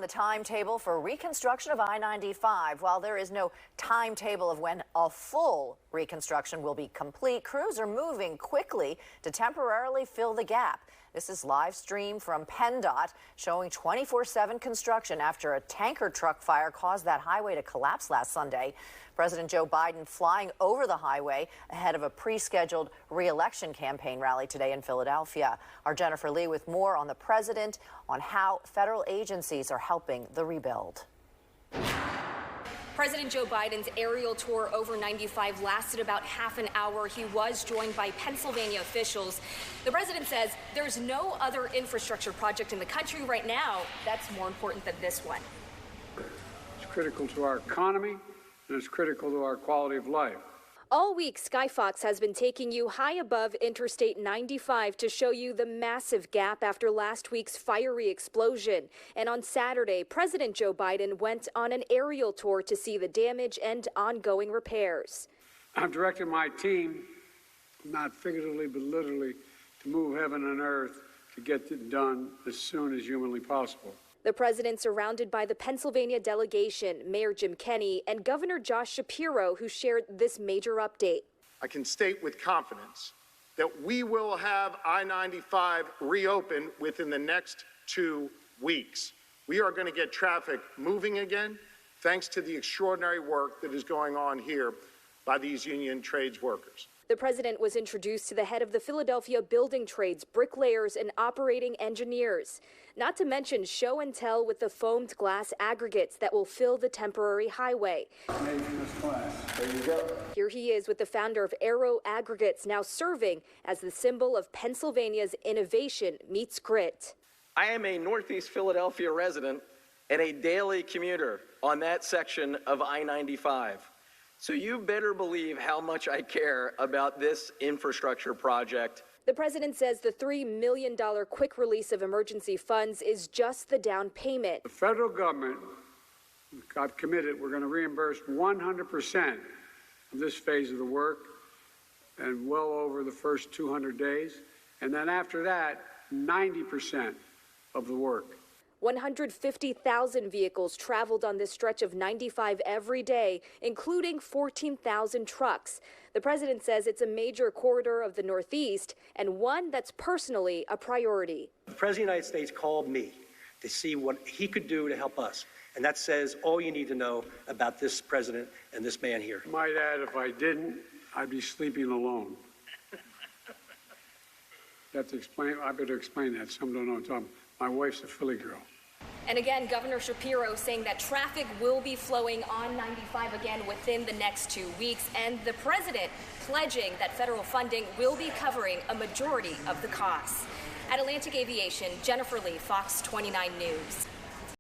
the timetable for reconstruction of I-95. While there is no timetable of when a full reconstruction will be complete, crews are moving quickly to temporarily fill the gap. This is live stream from PennDOT showing 24/7 construction after a tanker truck fire caused that highway to collapse last Sunday. President Joe Biden flying over the highway ahead of a pre-scheduled re-election campaign rally today in Philadelphia. Our Jennifer Lee with more on the president on how federal agencies are helping the rebuild. President Joe Biden's aerial tour over 95 lasted about half an hour. He was joined by Pennsylvania officials. The president says there's no other infrastructure project in the country right now that's more important than this one. It's critical to our economy, and it's critical to our quality of life. All week, Skyfox has been taking you high above Interstate 95 to show you the massive gap after last week's fiery explosion. And on Saturday, President Joe Biden went on an aerial tour to see the damage and ongoing repairs. I've directed my team, not figuratively but literally, to move heaven and earth to get it done as soon as humanly possible. The president surrounded by the Pennsylvania delegation, Mayor Jim Kenney, and Governor Josh Shapiro, who shared this major update. I can state with confidence that we will have I-95 reopen within the next 2 weeks. We are going to get traffic moving again, thanks to the extraordinary work that is going on here by these union trades workers. The president was introduced to the head of the Philadelphia building trades, bricklayers, and operating engineers. Not to mention show and tell with the foamed glass aggregates that will fill the temporary highway. Made from this class. There you go. Here he is with the founder of Aero Aggregates, now serving as the symbol of Pennsylvania's innovation meets grit. I am a Northeast Philadelphia resident and a daily commuter on that section of I-95. So you better believe how much I care about this infrastructure project. The president says the $3 million quick release of emergency funds is just the down payment. The federal government got committed. We're going to reimburse 100% of this phase of the work and well over the first 200 days. And then after that, 90% of the work. 150,000 vehicles traveled on this stretch of 95 every day, including 14,000 trucks. The president says it's a major corridor of the Northeast and one that's personally a priority. The President of the United States called me to see what he could do to help us. And that says all you need to know about this president and this man here. I might add, if I didn't, I'd be sleeping alone. You have to explain, I better explain that. Some don't know what I'm talking about. My wife's a Philly girl. And again, Governor Shapiro saying that traffic will be flowing on 95 again within the next 2 weeks, and the president pledging that federal funding will be covering a majority of the costs. At Atlantic Aviation, Jennifer Lee, Fox 29 News.